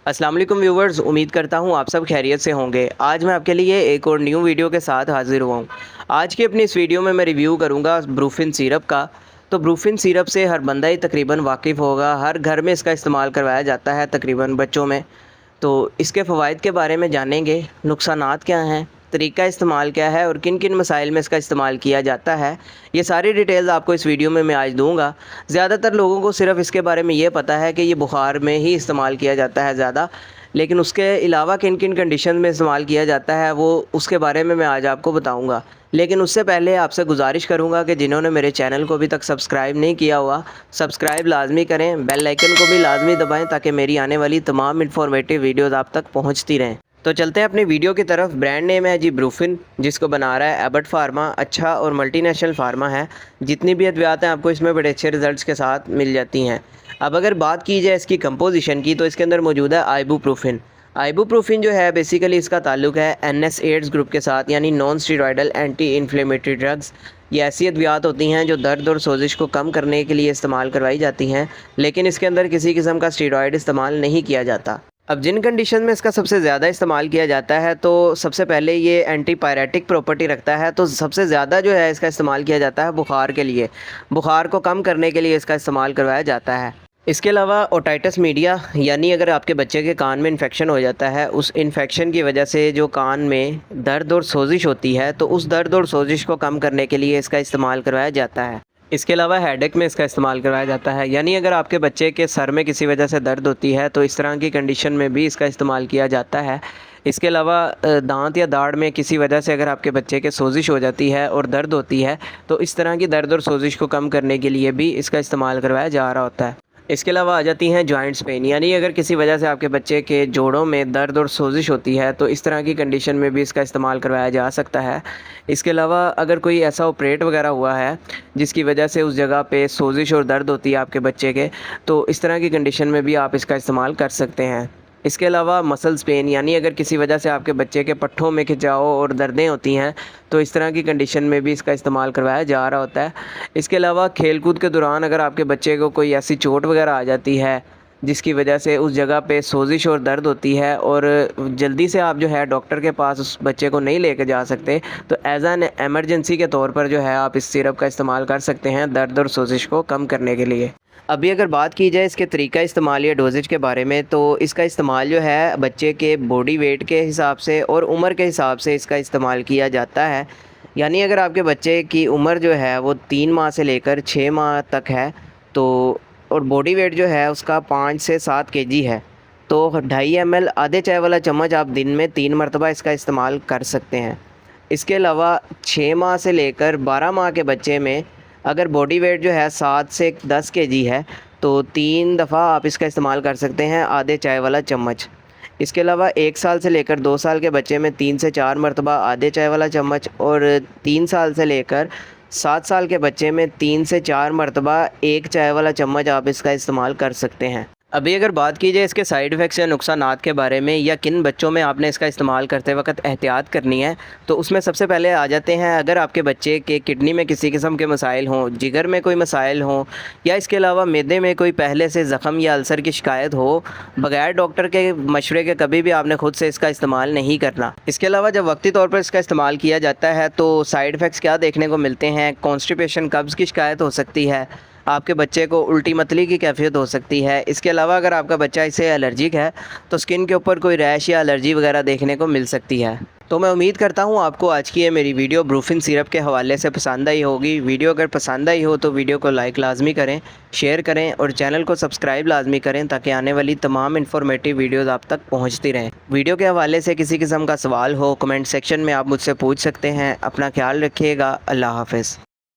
अस्सलाम वालेकुम व्यूवर्स, उम्मीद करता हूँ आप सब खैरियत से होंगे। आज मैं आपके लिए एक और न्यू वीडियो के साथ हाज़िर हुआ हूँ। आज की अपनी इस वीडियो में मैं रिव्यू करूँगा ब्रूफिन सिरप का। तो ब्रूफिन सिरप से हर बंदा ही तकरीबन वाकिफ़ होगा, हर घर में इसका इस्तेमाल करवाया जाता है तकरीबन बच्चों में। तो इसके फ़वाइद के बारे में जानेंगे, नुकसानात क्या हैं, तरीका इस्तेमाल क्या है और किन किन मसाइल में इसका इस्तेमाल किया जाता है। ये सारी डिटेल्स आपको इस वीडियो में मैं आज दूंगा। ज़्यादातर लोगों को सिर्फ़ इसके बारे में ये पता है कि ये बुखार में ही इस्तेमाल किया जाता है ज़्यादा, लेकिन उसके अलावा किन किन कंडीशन में इस्तेमाल किया जाता है वो उसके बारे में मैं आज आपको बताऊँगा। लेकिन उससे पहले आपसे गुजारिश करूँगा कि जिन्होंने मेरे चैनल को अभी तक सब्सक्राइब नहीं किया हुआ, सब्सक्राइब लाजमी करें, बेल आइकन को भी लाजमी दबाएं ताकि मेरी आने वाली तमाम इन्फॉर्मेटिव वीडियोज़ आप तक पहुँचती रहें। तो चलते हैं अपनी वीडियो की तरफ। ब्रांड नेम है जी ब्रूफिन, जिसको बना रहा है एबट फार्मा। अच्छा और मल्टीनेशनल फार्मा है। जितनी भी अद्वियात हैं आपको इसमें बड़े अच्छे रिजल्ट्स के साथ मिल जाती हैं। अब अगर बात की जाए इसकी कंपोजिशन की, तो इसके अंदर मौजूद है आइबुप्रोफिन। आइबुप्रोफिन जो है बेसिकली इसका ताल्लुक है NSAIDs ग्रुप के साथ, यानी non steroidal anti inflammatory drugs. ये ऐसी अद्वियात होती हैं जो दर्द और सोजिश को कम करने के लिए इस्तेमाल करवाई जाती हैं, लेकिन इसके अंदर किसी किस्म का स्टीरॉयड इस्तेमाल नहीं किया जाता। अब जिन कंडीशन में इसका सबसे ज़्यादा इस्तेमाल किया जाता है, तो सबसे पहले ये एंटीपायरेटिक प्रॉपर्टी रखता है। तो सबसे ज़्यादा जो है इसका इस्तेमाल किया जाता है बुखार के लिए, बुखार को कम करने के लिए इसका इस्तेमाल करवाया जाता है। इसके अलावा ओटाइटिस मीडिया, यानी अगर आपके बच्चे के कान में इन्फेक्शन हो जाता है, उस इन्फेक्शन की वजह से जो कान में दर्द और सोजिश होती है, तो उस दर्द और सोजिश को कम करने के लिए इसका इस्तेमाल करवाया जाता है। इसके अलावा हेडेक में इसका इस्तेमाल करवाया जाता है, यानी अगर आपके बच्चे के सर में किसी वजह से दर्द होती है तो इस तरह की कंडीशन में भी इसका इस्तेमाल किया जाता है। इसके अलावा दांत या दाढ़ में किसी वजह से अगर आपके बच्चे के सोजिश हो जाती है और दर्द होती है, तो इस तरह की दर्द और सोजिश को कम करने के लिए भी इसका इस्तेमाल करवाया जा रहा होता है। इसके अलावा आ जाती हैं जॉइंट्स पेन, यानी अगर किसी वजह से आपके बच्चे के जोड़ों में दर्द और सोजिश होती है तो इस तरह की कंडीशन में भी इसका इस्तेमाल करवाया जा सकता है। इसके अलावा अगर कोई ऐसा ऑपरेट वगैरह हुआ है जिसकी वजह से उस जगह पे सोजिश और दर्द होती है आपके बच्चे के, तो इस तरह की कंडीशन में भी आप इसका इस्तेमाल कर सकते हैं। इसके अलावा मसल्स पेन, यानी अगर किसी वजह से आपके बच्चे के पट्ठों में खिंचाव और दर्दें होती हैं तो इस तरह की कंडीशन में भी इसका इस्तेमाल करवाया जा रहा होता है। इसके अलावा खेलकूद के दौरान अगर आपके बच्चे को कोई ऐसी चोट वगैरह आ जाती है जिसकी वजह से उस जगह पे सोजिश और दर्द होती है और जल्दी से आप जो है डॉक्टर के पास उस बच्चे को नहीं लेके जा सकते, तो एज एन एमरजेंसी के तौर पर जो है आप इस सिरप का इस्तेमाल कर सकते हैं दर्द और सोजिश को कम करने के लिए। अभी अगर बात की जाए इसके तरीका इस्तेमाल या डोजेज के बारे में, तो इसका इस्तेमाल जो है बच्चे के बॉडी वेट के हिसाब से और उम्र के हिसाब से इसका इस्तेमाल किया जाता है। यानी अगर आपके बच्चे की उम्र जो है वो 3 माह से लेकर 6 माह तक है, तो और बॉडी वेट जो है उसका 5 से 7 केजी है, तो 2.5 ml आधे चाय वाला चम्मच आप दिन में 3 मरतबा इसका इस्तेमाल कर सकते हैं। इसके अलावा 6 माह से लेकर 12 माह के बच्चे में अगर बॉडी वेट जो है 7 से 10 केजी है, तो 3 दफ़ा आप इसका इस्तेमाल कर सकते हैं आधे चाय वाला चम्मच। इसके अलावा 1 साल से लेकर 2 साल के बच्चे में 3 से 4 मरतबा आधे चाय वाला चम्मच, और 3 साल से लेकर 7 साल के बच्चे में 3 से 4 मरतबा 1 चाय वाला चम्मच आप इसका इस्तेमाल कर सकते हैं। अभी अगर बात की जाए इसके साइड इफ़ेक्ट्स या नुकसानात के बारे में, या किन बच्चों में आपने इसका इस्तेमाल करते वक्त एहतियात करनी है, तो उसमें सबसे पहले आ जाते हैं अगर आपके बच्चे के किडनी में किसी किस्म के मसाइल हों, जिगर में कोई मसाइल हों, या इसके अलावा मैदे में कोई पहले से ज़ख़म या अल्सर की शिकायत हो, बग़ैर डॉक्टर के मशवरे के कभी भी आपने ख़ुद से इसका इस्तेमाल नहीं करना। इसके अलावा जब वक्ती तौर पर इसका इस्तेमाल किया जाता है तो साइड इफ़ेक्ट्स क्या देखने को मिलते हैं, कॉन्स्टिपेशन कब्ज़ की शिकायत हो सकती है, आपके बच्चे को उल्टी मतली की कैफियत हो सकती है। इसके अलावा अगर आपका बच्चा इससे एलर्जिक है तो स्किन के ऊपर कोई रैश या एलर्जी वगैरह देखने को मिल सकती है। तो मैं उम्मीद करता हूँ आपको आज की ये मेरी वीडियो ब्रूफिन सिरप के हवाले से पसंद आई होगी। वीडियो अगर पसंद आई हो तो वीडियो को लाइक लाजमी करें, शेयर करें और चैनल को सब्सक्राइब लाजमी करें ताकि आने वाली तमाम इन्फॉर्मेटिव वीडियोज़ आप तक पहुँचती रहें। वीडियो के हवाले से किसी किस्म का सवाल हो कमेंट सेक्शन में आप मुझसे पूछ सकते हैं। अपना ख्याल रखिएगा। अल्लाह हाफ़िज़।